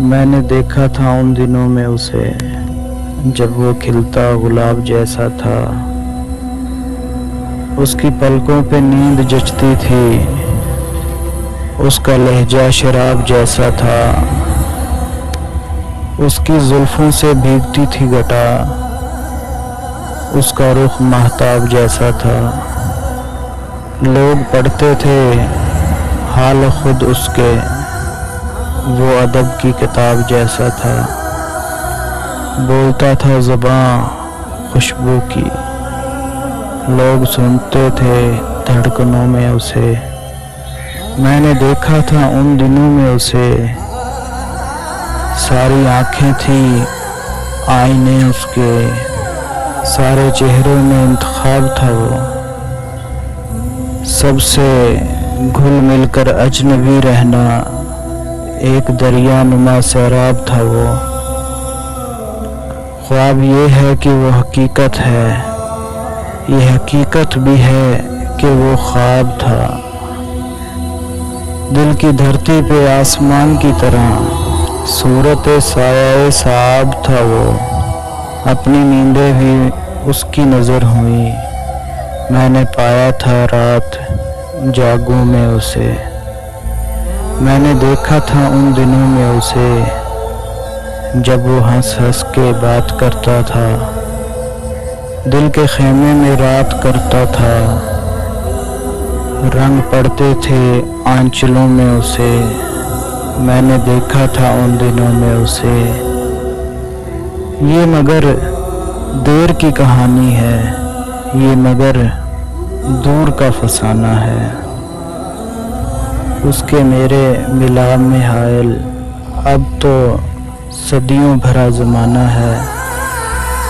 میں نے دیکھا تھا ان دنوں میں اسے جب وہ کھلتا گلاب جیسا تھا، اس کی پلکوں پہ نیند جچتی تھی، اس کا لہجہ شراب جیسا تھا، اس کی زلفوں سے بھیگتی تھی گٹا، اس کا رخ مہتاب جیسا تھا۔ لوگ پڑھتے تھے حال خود اس کے، وہ ادب کی کتاب جیسا تھا، بولتا تھا زباں خوشبو کی، لوگ سنتے تھے دھڑکنوں میں اسے۔ میں نے دیکھا تھا ان دنوں میں اسے، ساری آنکھیں تھیں آئینے اس کے، سارے چہروں میں انتخاب تھا وہ، سب سے گھل مل کر اجنبی رہنا، ایک دریا نما سیراب تھا وہ۔ خواب یہ ہے کہ وہ حقیقت ہے، یہ حقیقت بھی ہے کہ وہ خواب تھا۔ دل کی دھرتی پہ آسمان کی طرح صورت سایہ صعاب تھا وہ، اپنی نیندیں بھی اس کی نظر ہوئیں، میں نے پایا تھا رات جاگوں میں اسے۔ میں نے دیکھا تھا ان دنوں میں اسے جب وہ ہنس ہنس کے بات کرتا تھا، دل کے خیمے میں رات کرتا تھا، رنگ پڑتے تھے آنچلوں میں اسے۔ میں نے دیکھا تھا ان دنوں میں اسے۔ یہ مگر دیر کی کہانی ہے، یہ مگر دور کا فسانہ ہے، اس کے میرے ملاب میں حائل اب تو صدیوں بھرا زمانہ ہے۔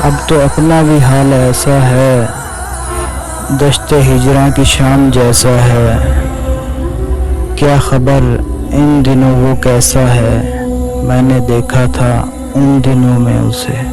اب تو اپنا بھی حال ایسا ہے، دشت ہجراں کی شام جیسا ہے، کیا خبر ان دنوں وہ کیسا ہے۔ میں نے دیکھا تھا ان دنوں میں اسے۔